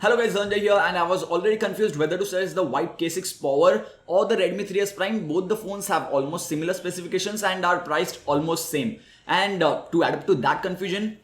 Hello guys, Dhananjay here, and I was already confused whether to select the white K6 Power or the Redmi 3S Prime. Both the phones have almost similar specifications and are priced almost same. And to add up to that confusion,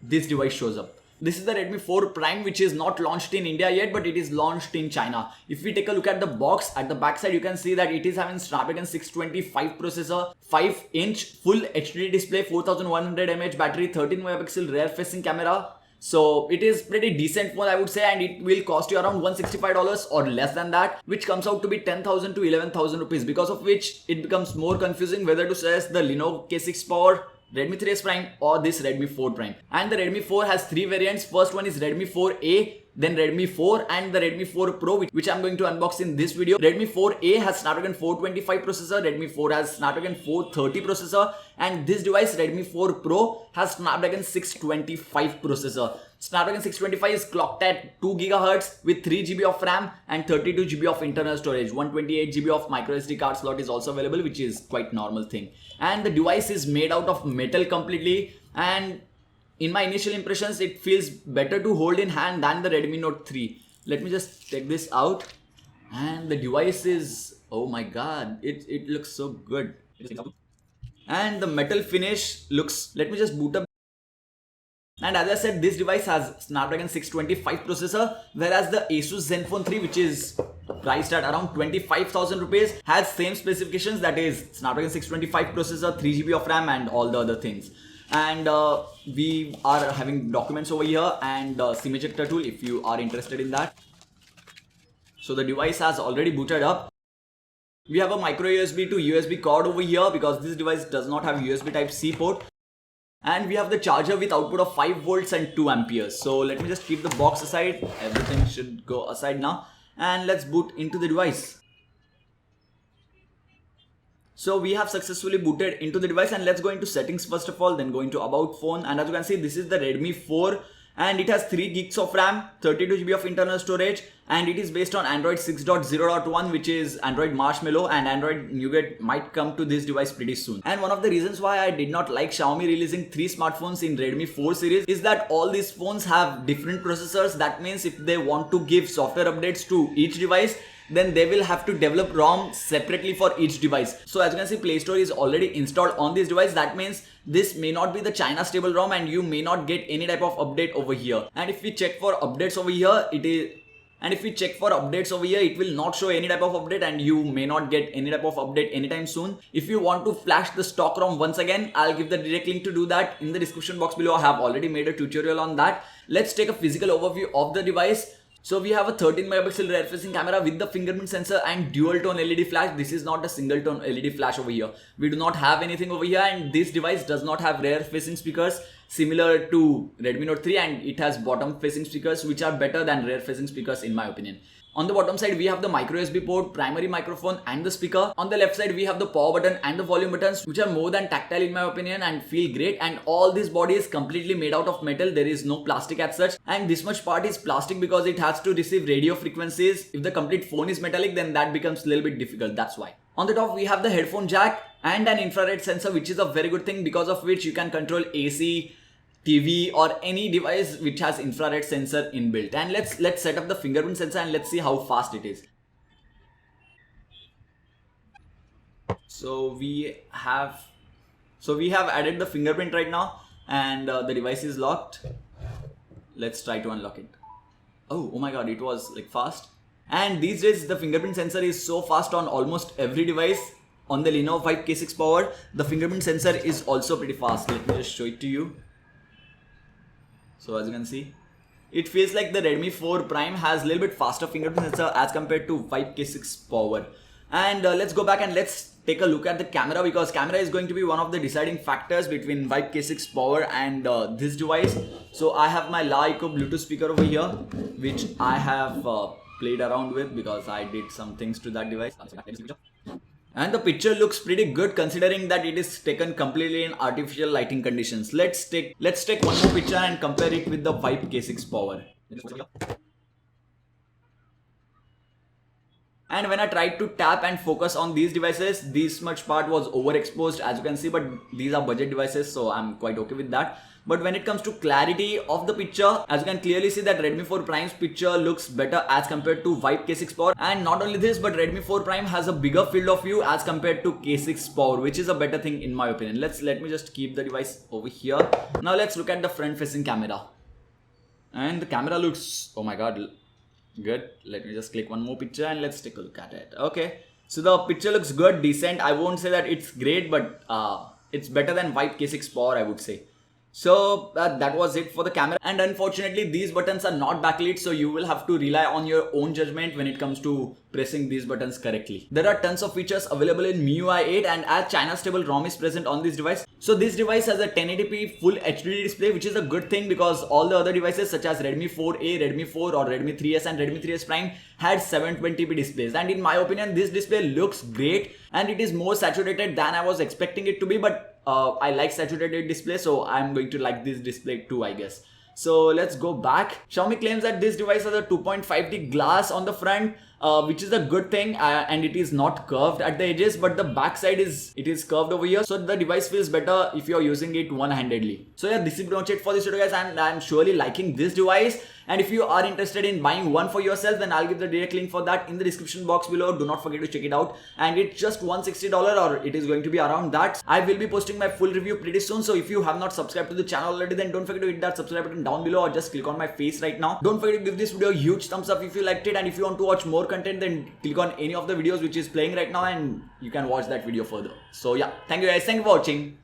this device shows up. This is the Redmi 4 Prime, which is not launched in India yet, but it is launched in China. If we take a look at the box, at the backside you can see that it is having Snapdragon 625 processor, 5-inch full HD display, 4100 mAh battery, 13 megapixel rear facing camera. So it is pretty decent phone, I would say, and it will cost you around $165 or less than that, which comes out to be 10,000 to 11,000 rupees, because of which it becomes more confusing whether to select the Lenovo K6 Power, Redmi 3S Prime or this Redmi 4 Prime. And the Redmi 4 has three variants. First one is Redmi 4A, then Redmi 4 and the Redmi 4 Pro, which I'm going to unbox in this video. Redmi 4A has Snapdragon 425 processor, Redmi 4 has Snapdragon 430 processor, and this device Redmi 4 Pro has Snapdragon 625 processor. Snapdragon 625 is clocked at 2 GHz with 3 GB of RAM and 32 GB of internal storage. 128 GB of microSD card slot is also available, which is quite normal thing. And the device is made out of metal completely, and in my initial impressions, it feels better to hold in hand than the Redmi Note 3. Let me just take this out, and the device is, oh my god, it looks so good. And the metal finish looks, let me just boot up. And as I said, this device has Snapdragon 625 processor, whereas the Asus Zenfone 3, which is priced at around 25,000 rupees, has same specifications, that is Snapdragon 625 processor, 3 GB of RAM and all the other things. And we are having documents over here and SIM ejector tool if you are interested in that. So the device has already booted up. We have a micro USB to USB cord over here because this device does not have USB type C port. And we have the charger with output of 5 volts and 2 amperes. So let me just keep the box aside. Everything should go aside now. And let's boot into the device. So we have successfully booted into the device, and let's go into settings first of all, then go into about phone. And as you can see, this is the Redmi 4 and it has 3 gigs of RAM, 32 GB of internal storage, and it is based on Android 6.0.1, which is Android Marshmallow, and Android Nougat might come to this device pretty soon. And one of the reasons why I did not like Xiaomi releasing 3 smartphones in Redmi 4 series is that all these phones have different processors. That means if they want to give software updates to each device, then they will have to develop ROM separately for each device. So as you can see, Play Store is already installed on this device. That means this may not be the China stable ROM and you may not get any type of update over here. And if we check for updates over here, it will not show any type of update, and you may not get any type of update anytime soon. If you want to flash the stock ROM once again, I'll give the direct link to do that in the description box below. I have already made a tutorial on that. Let's take a physical overview of the device. So we have a 13 megapixel rear facing camera with the fingerprint sensor and dual tone LED flash. This is not a single tone LED flash over here. We do not have anything over here, and this device does not have rear facing speakers similar to Redmi Note 3, and it has bottom facing speakers which are better than rear facing speakers in my opinion. On the bottom side, we have the micro USB port, primary microphone and the speaker. On the left side, we have the power button and the volume buttons, which are more than tactile in my opinion and feel great. And all this body is completely made out of metal. There is no plastic as such. And this much part is plastic because it has to receive radio frequencies. If the complete phone is metallic, then that becomes a little bit difficult. That's why. On the top, we have the headphone jack and an infrared sensor, which is a very good thing because of which you can control AC, TV or any device which has infrared sensor inbuilt. And let's set up the fingerprint sensor and let's see how fast it is. So we have added the fingerprint right now, and the device is locked. Let's try to unlock it. Oh my god, it was like fast. And these days the fingerprint sensor is so fast on almost every device. On the Lenovo 5 K6 Power, the fingerprint sensor is also pretty fast. Let me just show it to you. So as you can see, it feels like the Redmi 4 Prime has a little bit faster fingerprint sensor as compared to 5K6 Power. And let's go back and let's take a look at the camera, because camera is going to be one of the deciding factors between 5K6 Power and this device. So I have my La Eco Bluetooth speaker over here, which I have played around with because I did some things to that device. And the picture looks pretty good considering that it is taken completely in artificial lighting conditions. Let's take one more picture and compare it with the 5K6 Power. And when I tried to tap and focus on these devices, this much part was overexposed as you can see, but these are budget devices, so I'm quite okay with that. but when it comes to clarity of the picture, as you can clearly see that Redmi 4 Prime's picture looks better as compared to Vibe K6 Power. And not only this, but Redmi 4 Prime has a bigger field of view as compared to K6 Power, which is a better thing in my opinion. Let me just keep the device over here. Now let's look at the front facing camera. And the camera looks, oh my god, good. Let me just click one more picture and let's take a look at it. Okay, so the picture looks good, decent. I won't say that it's great, but it's better than Vibe K6 Power, I would say. So that was it for the camera, and unfortunately these buttons are not backlit, so you will have to rely on your own judgment when it comes to pressing these buttons correctly. There are tons of features available in MIUI 8, and as China stable ROM is present on this device. So this device has a 1080p full HD display, which is a good thing because all the other devices such as Redmi 4A, Redmi 4 or Redmi 3S and Redmi 3S Prime had 720p displays, and in my opinion this display looks great and it is more saturated than I was expecting it to be, but I like saturated display, so I'm going to like this display too, I guess. So let's go back. Xiaomi claims that this device has a 2.5D glass on the front, which is a good thing, and it is not curved at the edges, but the back side is curved over here, so the device feels better if you're using it one-handedly. So yeah, this is pretty much it for this video guys, and I'm surely liking this device. And if you are interested in buying one for yourself, then I'll give the direct link for that in the description box below. Do not forget to check it out. And it's just $160, or it is going to be around that. I will be posting my full review pretty soon. So if you have not subscribed to the channel already, then don't forget to hit that subscribe button down below, or just click on my face right now. Don't forget to give this video a huge thumbs up if you liked it. And if you want to watch more content, then click on any of the videos which is playing right now and you can watch that video further. So yeah, thank you guys. Thank you for watching.